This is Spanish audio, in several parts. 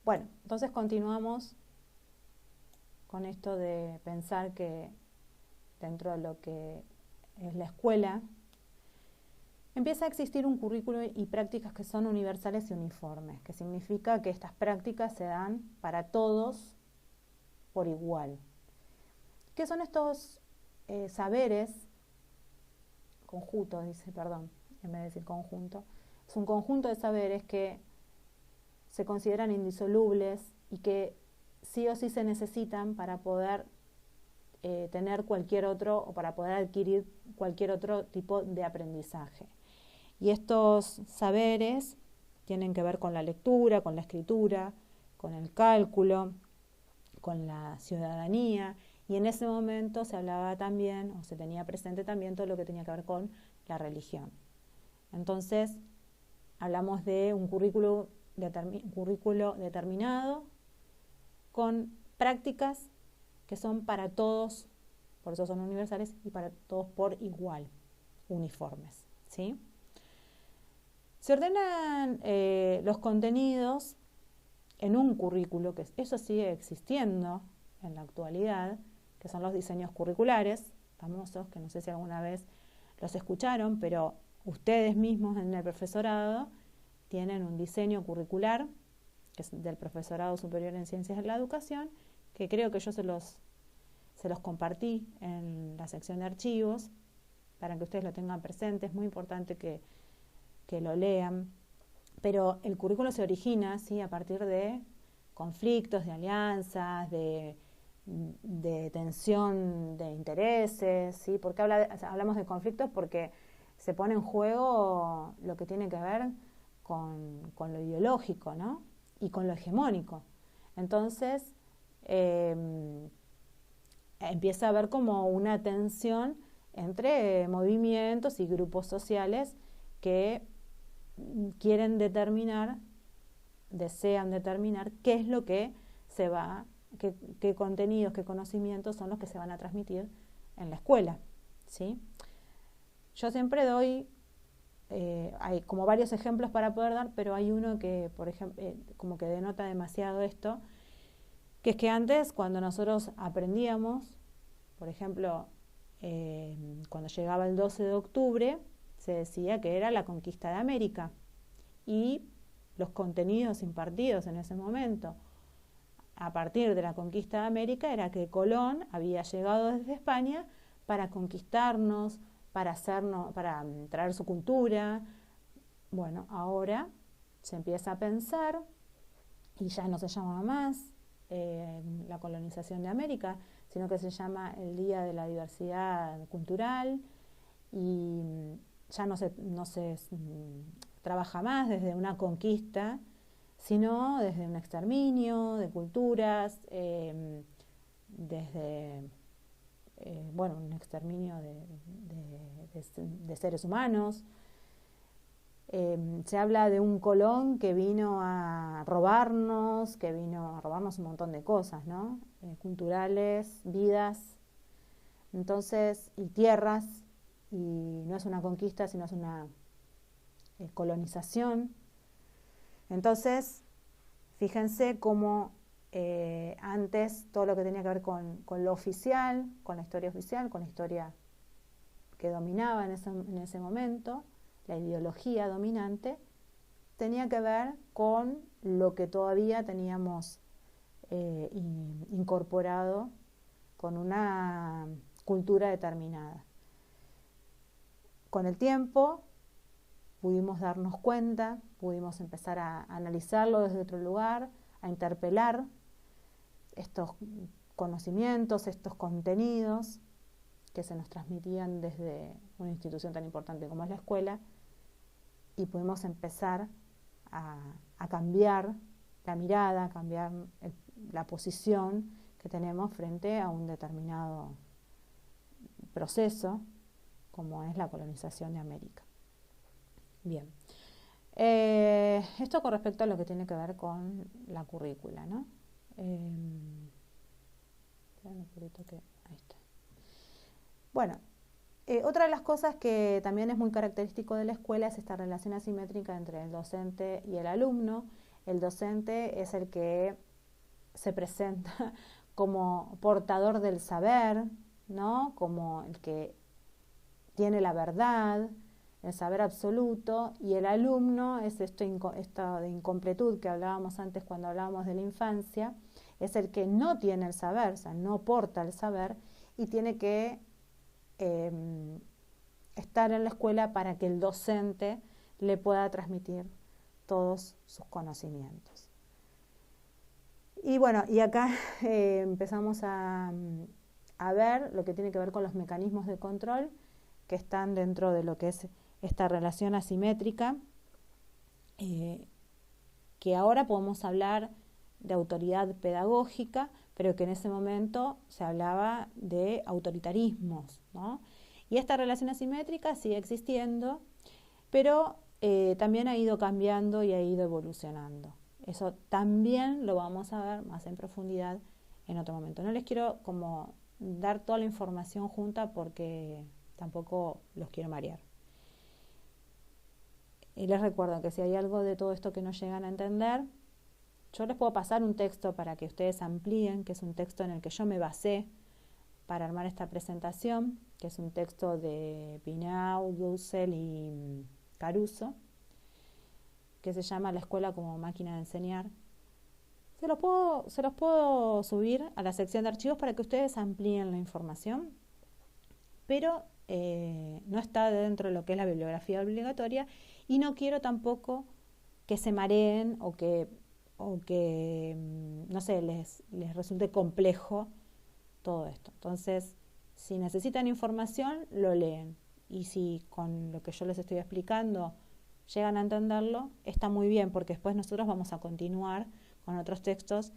Bueno, entonces continuamos con esto de pensar que dentro de lo que es la escuela, empieza a existir un currículo y prácticas que son universales y uniformes, que significa que estas prácticas se dan para todos por igual. ¿Qué son estos saberes? Conjunto, dice, perdón, en vez de decir conjunto. Es un conjunto de saberes que se consideran indisolubles y que sí o sí se necesitan para poder tener cualquier otro o para poder adquirir cualquier otro tipo de aprendizaje. Y estos saberes tienen que ver con la lectura, con la escritura, con el cálculo, con la ciudadanía, y en ese momento se hablaba también, o se tenía presente también todo lo que tenía que ver con la religión. Entonces, hablamos de un currículo determinado con prácticas que son para todos, por eso son universales, y para todos por igual, uniformes, ¿sí? Se ordenan los contenidos en un currículo, que eso sigue existiendo en la actualidad, que son los diseños curriculares, famosos, que no sé si alguna vez los escucharon, pero ustedes mismos en el profesorado tienen un diseño curricular, que es del Profesorado Superior en Ciencias de la Educación, que creo que yo se los compartí en la sección de archivos, para que ustedes lo tengan presente. Es muy importante que lo lean. Pero el currículo se origina, ¿sí?, a partir de conflictos, de alianzas, de tensión de intereses, ¿sí? ¿Por qué hablamos de conflictos? Porque se pone en juego lo que tiene que ver con lo ideológico, ¿no?, y con lo hegemónico. Entonces, empieza a haber como una tensión entre movimientos y grupos sociales que quieren determinar, desean determinar qué es lo que se va, qué contenidos, qué conocimientos son los que se van a transmitir en la escuela, ¿sí? Yo siempre doy, hay como varios ejemplos para poder dar, pero hay uno que, por ejemplo, como que denota demasiado esto, que es que antes, cuando nosotros aprendíamos, por ejemplo, cuando llegaba el 12 de octubre, se decía que era la conquista de América, y los contenidos impartidos en ese momento a partir de la conquista de América era que Colón había llegado desde España para conquistarnos, para traer su cultura. Bueno, ahora se empieza a pensar, y ya no se llama más la colonización de América, sino que se llama el Día de la Diversidad Cultural, y ya no se trabaja más desde una conquista, sino desde un exterminio de culturas, desde un exterminio de seres humanos. Se habla de un Colón que vino a robarnos, un montón de cosas, ¿no? Culturales, vidas, entonces, y tierras, y no es una conquista, sino es una colonización. Entonces, fíjense cómo antes todo lo que tenía que ver con lo oficial, con la historia oficial, con la historia que dominaba en ese momento, la ideología dominante, tenía que ver con lo que todavía teníamos incorporado con una cultura determinada. Con el tiempo pudimos darnos cuenta, pudimos empezar a analizarlo desde otro lugar, a interpelar estos conocimientos, estos contenidos que se nos transmitían desde una institución tan importante como es la escuela, y pudimos empezar a cambiar la mirada, a cambiar la posición que tenemos frente a un determinado proceso como es la colonización de América. Bien, esto con respecto a lo que tiene que ver con la currícula, ¿no? Ahí está. Bueno, otra de las cosas que también es muy característico de la escuela es esta relación asimétrica entre el docente y el alumno, el docente es el que se presenta como portador del saber, ¿no? Como el que tiene la verdad, el saber absoluto, y el alumno es esta de incompletud que hablábamos antes cuando hablábamos de la infancia, es el que no tiene el saber, o sea, no porta el saber, y tiene que estar en la escuela para que el docente le pueda transmitir todos sus conocimientos. Y bueno, y acá empezamos a ver lo que tiene que ver con los mecanismos de control que están dentro de lo que es esta relación asimétrica, que ahora podemos hablar de autoridad pedagógica, pero que en ese momento se hablaba de autoritarismos, ¿no? Y esta relación asimétrica sigue existiendo, pero también ha ido cambiando y ha ido evolucionando. Eso también lo vamos a ver más en profundidad en otro momento. No les quiero como dar toda la información junta porque tampoco los quiero marear. Y les recuerdo que si hay algo de todo esto que no llegan a entender, yo les puedo pasar un texto para que ustedes amplíen, que es un texto en el que yo me basé para armar esta presentación, que es un texto de Pinau, Dussel y Caruso, que se llama La escuela como máquina de enseñar. Se los puedo subir a la sección de archivos para que ustedes amplíen la información, pero no está dentro de lo que es la bibliografía obligatoria, y no quiero tampoco que se mareen o que no sé, les resulte complejo todo esto. Entonces, si necesitan información, lo leen, y si con lo que yo les estoy explicando llegan a entenderlo, está muy bien, porque después nosotros vamos a continuar con otros textos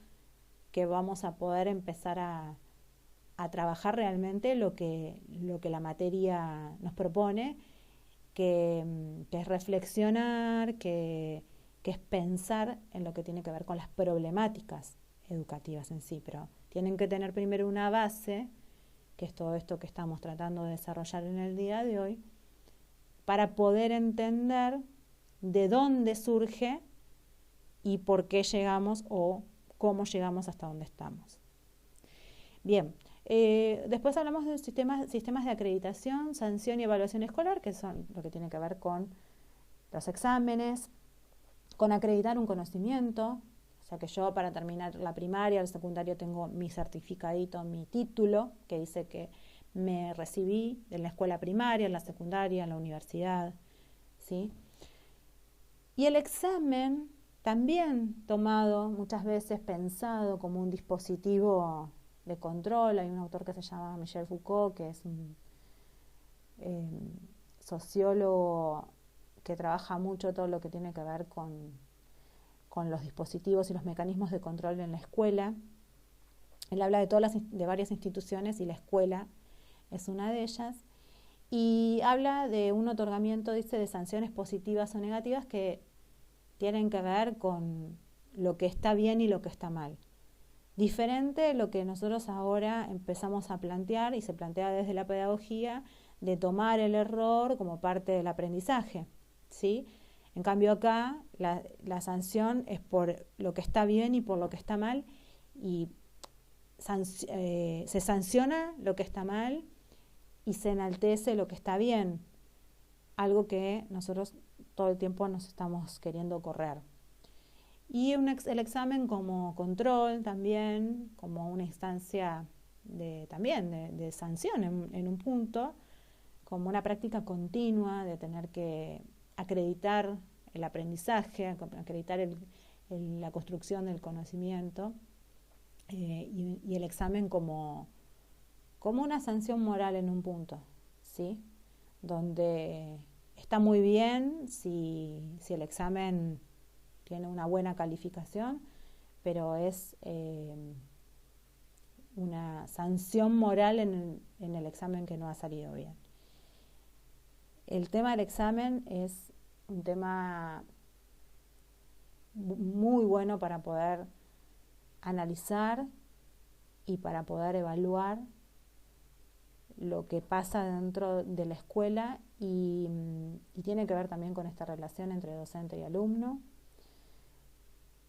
que vamos a poder empezar a trabajar realmente lo que la materia nos propone, que es reflexionar, que es pensar en lo que tiene que ver con las problemáticas educativas en sí, pero tienen que tener primero una base, que es todo esto que estamos tratando de desarrollar en el día de hoy, para poder entender de dónde surge y por qué llegamos o cómo llegamos hasta donde estamos. Bien, después hablamos de sistemas de acreditación, sanción y evaluación escolar, que son lo que tiene que ver con los exámenes, con acreditar un conocimiento. O sea que yo, para terminar la primaria, el secundario, tengo mi certificadito, mi título, que dice que me recibí en la escuela primaria, en la secundaria, en la universidad, ¿sí? Y el examen, también tomado muchas veces, pensado como un dispositivo de control. Hay un autor que se llama Michel Foucault, que es un sociólogo que trabaja mucho todo lo que tiene que ver con los dispositivos y los mecanismos de control en la escuela. Él habla de varias instituciones, y la escuela es una de ellas, y habla de un otorgamiento, dice, de sanciones positivas o negativas que tienen que ver con lo que está bien y lo que está mal. Diferente de lo que nosotros ahora empezamos a plantear, y se plantea desde la pedagogía, de tomar el error como parte del aprendizaje, ¿sí? En cambio acá la sanción es por lo que está bien y por lo que está mal, y se sanciona lo que está mal y se enaltece lo que está bien, algo que nosotros todo el tiempo nos estamos queriendo correr. Y el examen como control también, como una instancia de sanción en un punto, como una práctica continua de tener que acreditar el aprendizaje, acreditar la construcción del conocimiento, y el examen como una sanción moral en un punto, ¿sí? Donde está muy bien si el examen tiene una buena calificación, pero es una sanción moral en el examen que no ha salido bien. El tema del examen es un tema muy bueno para poder analizar y para poder evaluar lo que pasa dentro de la escuela, y tiene que ver también con esta relación entre docente y alumno.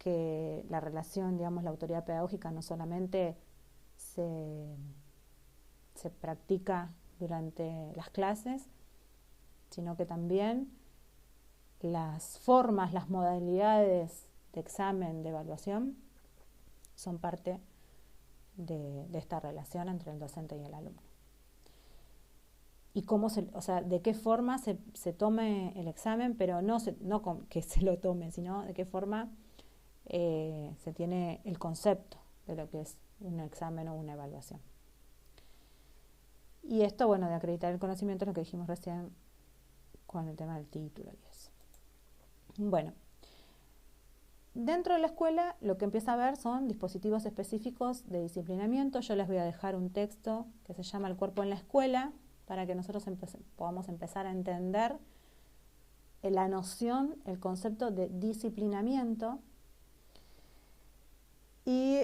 que la relación, digamos, la autoridad pedagógica no solamente se practica durante las clases, sino que también las formas, las modalidades de examen, de evaluación, son parte de esta relación entre el docente y el alumno. Y de qué forma se tome el examen, pero no que se lo tome, sino de qué forma se tiene el concepto de lo que es un examen o una evaluación. Y esto, bueno, de acreditar el conocimiento es lo que dijimos recién con el tema del título y eso. Bueno, dentro de la escuela lo que empieza a ver son dispositivos específicos de disciplinamiento. Yo les voy a dejar un texto que se llama El cuerpo en la escuela, para que nosotros podamos empezar a entender la noción, el concepto de disciplinamiento. Y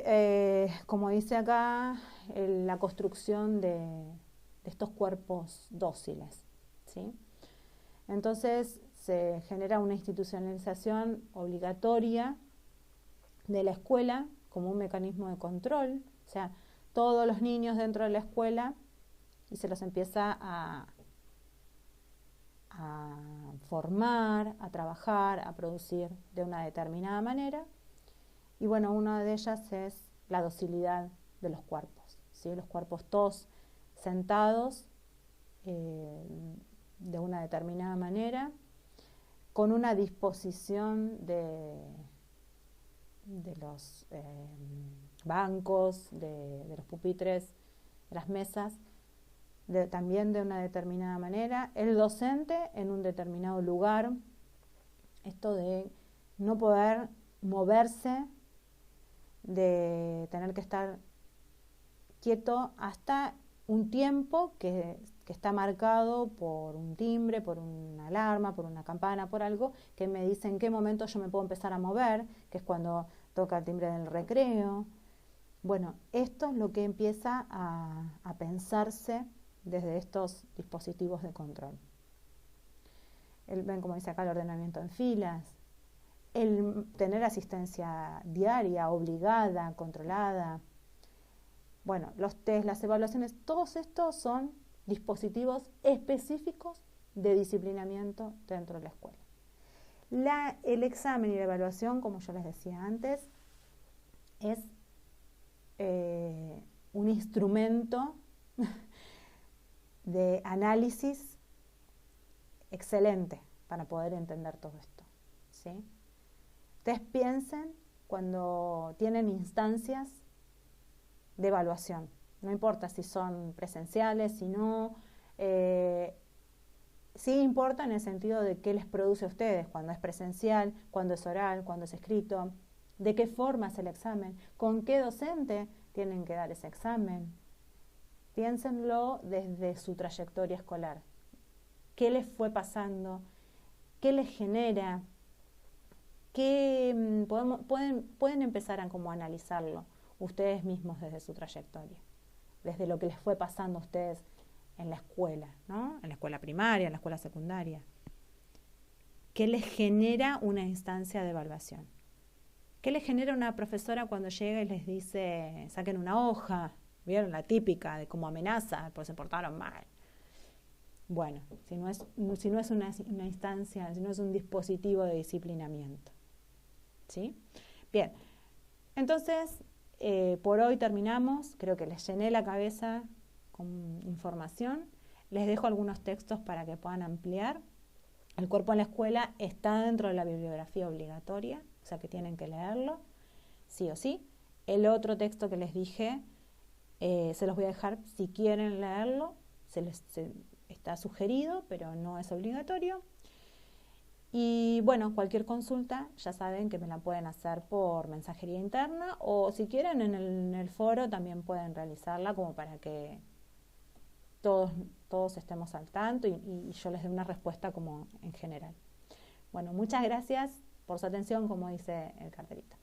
como dice acá, la construcción de estos cuerpos dóciles, ¿sí? Entonces se genera una institucionalización obligatoria de la escuela como un mecanismo de control, o sea, todos los niños dentro de la escuela, y se los empieza a formar, a trabajar, a producir de una determinada manera. Y bueno, una de ellas es la docilidad de los cuerpos, ¿sí? Los cuerpos todos sentados de una determinada manera, con una disposición de los bancos, de los pupitres, de las mesas, también de una determinada manera, el docente en un determinado lugar, esto de no poder moverse, de tener que estar quieto hasta un tiempo que está marcado por un timbre, por una alarma, por una campana, por algo que me dice en qué momento yo me puedo empezar a mover, que es cuando toca el timbre del recreo. Bueno, esto es lo que empieza a pensarse desde estos dispositivos de control. Ven como dice acá el ordenamiento en filas, el tener asistencia diaria, obligada, controlada. Bueno, los test, las evaluaciones, todos estos son dispositivos específicos de disciplinamiento dentro de la escuela. El examen y la evaluación, como yo les decía antes, es un instrumento de análisis excelente para poder entender todo esto, ¿sí? Ustedes piensen cuando tienen instancias de evaluación, no importa si son presenciales, si no, sí importa en el sentido de qué les produce a ustedes, cuando es presencial, cuando es oral, cuando es escrito, de qué forma es el examen, con qué docente tienen que dar ese examen. Piénsenlo desde su trayectoria escolar. ¿Qué les fue pasando? ¿Qué les genera? ¿Qué pueden empezar a como analizarlo ustedes mismos desde su trayectoria? Desde lo que les fue pasando a ustedes en la escuela, ¿no? En la escuela primaria, en la escuela secundaria. ¿Qué les genera una instancia de evaluación? ¿Qué les genera una profesora cuando llega y les dice, saquen una hoja? ¿Vieron la típica de como amenaza, pues se portaron mal? Bueno, si no es una instancia, si no es un dispositivo de disciplinamiento. ¿Sí? Bien, entonces, por hoy terminamos. Creo que les llené la cabeza con información. Les dejo algunos textos para que puedan ampliar. El cuerpo en la escuela está dentro de la bibliografía obligatoria, o sea que tienen que leerlo, sí o sí. El otro texto que les dije, se los voy a dejar si quieren leerlo, está sugerido, pero no es obligatorio. Y bueno, cualquier consulta, ya saben que me la pueden hacer por mensajería interna, o si quieren en el foro también pueden realizarla, como para que todos estemos al tanto y yo les dé una respuesta como en general. Bueno, muchas gracias por su atención, como dice el cartelito.